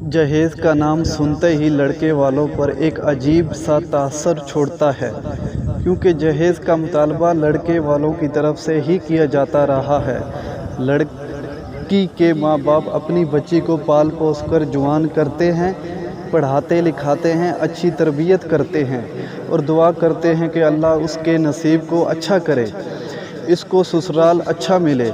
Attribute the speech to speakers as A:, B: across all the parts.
A: جہیز کا نام سنتے ہی لڑکے والوں پر ایک عجیب سا تاثر چھوڑتا ہے، کیونکہ جہیز کا مطالبہ لڑکے والوں کی طرف سے ہی کیا جاتا رہا ہے۔ لڑکی کے ماں باپ اپنی بچی کو پال پوس کر جوان کرتے ہیں، پڑھاتے لکھاتے ہیں، اچھی تربیت کرتے ہیں اور دعا کرتے ہیں کہ اللہ اس کے نصیب کو اچھا کرے، اس کو سسرال اچھا ملے۔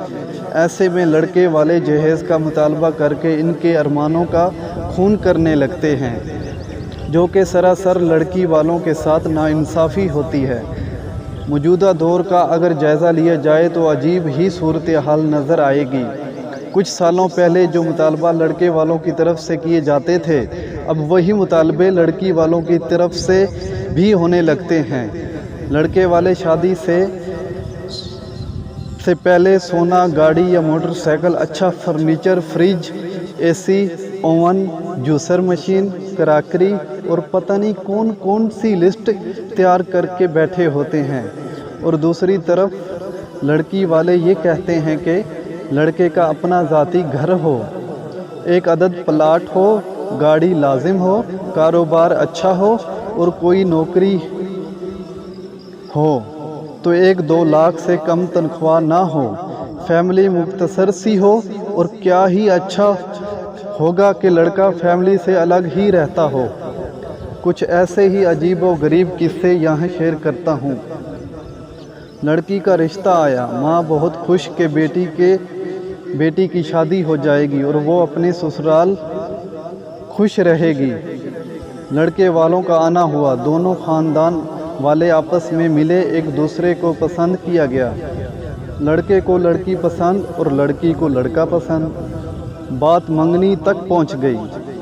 A: ایسے میں لڑکے والے جہیز کا مطالبہ کر کے ان کے ارمانوں کا خون کرنے لگتے ہیں، جو کہ سراسر لڑکی والوں کے ساتھ ناانصافی ہوتی ہے۔ موجودہ دور کا اگر جائزہ لیا جائے تو عجیب ہی صورتحال نظر آئے گی۔ کچھ سالوں پہلے جو مطالبہ لڑکے والوں کی طرف سے کیے جاتے تھے، اب وہی مطالبے لڑکی والوں کی طرف سے بھی ہونے لگتے ہیں۔ لڑکے والے شادی سے پہلے سونا، گاڑی یا موٹر سائیکل، اچھا فرنیچر، فریج، اے سی، اوون، جوسر مشین، کراکری اور پتہ نہیں کون کون سی لسٹ تیار کر کے بیٹھے ہوتے ہیں، اور دوسری طرف لڑکی والے یہ کہتے ہیں کہ لڑکے کا اپنا ذاتی گھر ہو، ایک عدد پلاٹ ہو، گاڑی لازم ہو، کاروبار اچھا ہو اور کوئی نوکری ہو تو 1-2 لاکھ سے کم تنخواہ نہ ہو، فیملی مختصر سی ہو، اور کیا ہی اچھا ہوگا کہ لڑکا فیملی سے الگ ہی رہتا ہو۔ کچھ ایسے ہی عجیب و غریب قصے یہاں شیئر کرتا ہوں۔ لڑکی کا رشتہ آیا، ماں بہت خوش کہ بیٹی کی شادی ہو جائے گی اور وہ اپنے سسرال خوش رہے گی۔ لڑکے والوں کا آنا ہوا، دونوں خاندان والے آپس میں ملے، ایک دوسرے کو پسند کیا گیا۔ لڑکے کو لڑکی پسند اور لڑکی کو لڑکا پسند۔ بات منگنی تک پہنچ گئی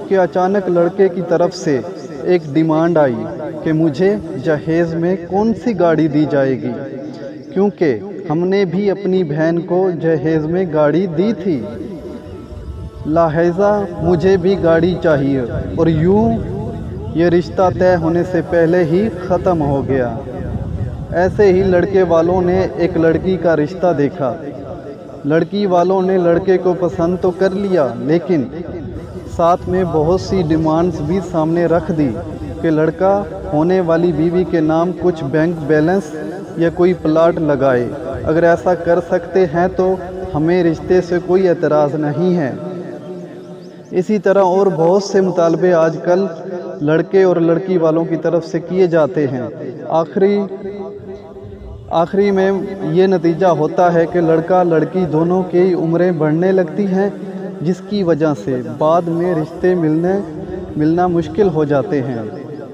A: کہ اچانک لڑکے کی طرف سے ایک ڈیمانڈ آئی کہ مجھے جہیز میں کون سی گاڑی دی جائے گی، کیونکہ ہم نے بھی اپنی بہن کو جہیز میں گاڑی دی تھی، لہٰذا مجھے بھی گاڑی چاہیے، اور یوں یہ رشتہ طے ہونے سے پہلے ہی ختم ہو گیا۔ ایسے ہی لڑکے والوں نے ایک لڑکی کا رشتہ دیکھا۔ لڑکی والوں نے لڑکے کو پسند تو کر لیا، لیکن ساتھ میں بہت سی ڈیمانڈز بھی سامنے رکھ دی کہ لڑکا ہونے والی بیوی کے نام کچھ بینک بیلنس یا کوئی پلاٹ لگائے۔ اگر ایسا کر سکتے ہیں تو ہمیں رشتے سے کوئی اعتراض نہیں ہے۔ اسی طرح اور بہت سے مطالبے آج کل لڑکے اور لڑکی والوں کی طرف سے کیے جاتے ہیں۔ آخری میں یہ نتیجہ ہوتا ہے کہ لڑکا لڑکی دونوں کی عمریں بڑھنے لگتی ہیں، جس کی وجہ سے بعد میں رشتے ملنا مشکل ہو جاتے ہیں۔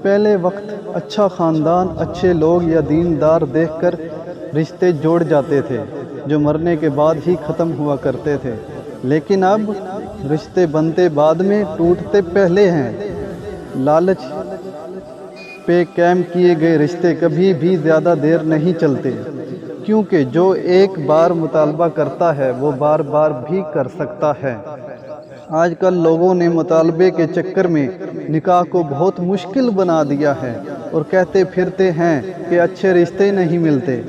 A: پہلے وقت اچھا خاندان، اچھے لوگ یا دیندار دیکھ کر رشتے جوڑ جاتے تھے، جو مرنے کے بعد ہی ختم ہوا کرتے تھے، لیکن اب رشتے بنتے بعد میں، ٹوٹتے پہلے ہیں۔ لالچ پہ قائم کیے گئے رشتے کبھی بھی زیادہ دیر نہیں چلتے، کیونکہ جو ایک بار مطالبہ کرتا ہے وہ بار بار بھی کر سکتا ہے۔ آج کل لوگوں نے مطالبے کے چکر میں نکاح کو بہت مشکل بنا دیا ہے اور کہتے پھرتے ہیں کہ اچھے رشتے نہیں ملتے۔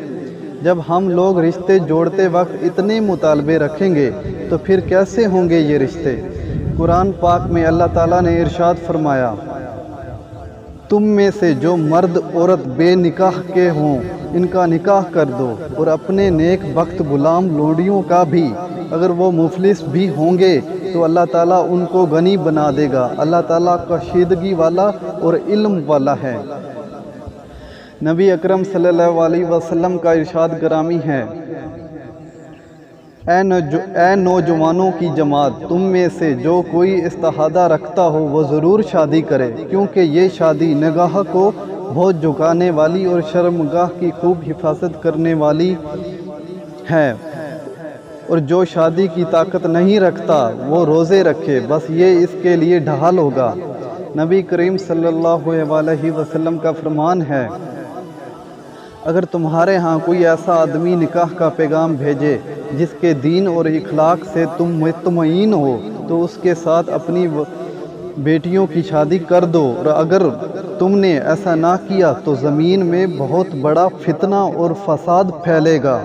A: جب ہم لوگ رشتے جوڑتے وقت اتنے مطالبے رکھیں گے تو پھر کیسے ہوں گے یہ رشتے؟ قرآن پاک میں اللہ تعالیٰ نے ارشاد فرمایا، تم میں سے جو مرد عورت بے نکاح کے ہوں ان کا نکاح کر دو، اور اپنے نیک بخت غلام لونڈیوں کا بھی، اگر وہ مفلس بھی ہوں گے تو اللہ تعالیٰ ان کو غنی بنا دے گا۔ اللہ تعالیٰ کشیدگی والا اور علم والا ہے۔ نبی اکرم صلی اللہ علیہ وسلم کا ارشاد گرامی ہے، اے نوجوانوں کی جماعت، تم میں سے جو کوئی استعداد رکھتا ہو وہ ضرور شادی کرے، کیونکہ یہ شادی نگاہ کو بہت جھکانے والی اور شرمگاہ کی خوب حفاظت کرنے والی ہے، اور جو شادی کی طاقت نہیں رکھتا وہ روزے رکھے، بس یہ اس کے لیے ڈھال ہوگا۔ نبی کریم صلی اللہ علیہ وسلم کا فرمان ہے، اگر تمہارے ہاں کوئی ایسا آدمی نکاح کا پیغام بھیجے جس کے دین اور اخلاق سے تم مطمئن ہو تو اس کے ساتھ اپنی بیٹیوں کی شادی کر دو، اور اگر تم نے ایسا نہ کیا تو زمین میں بہت بڑا فتنہ اور فساد پھیلے گا۔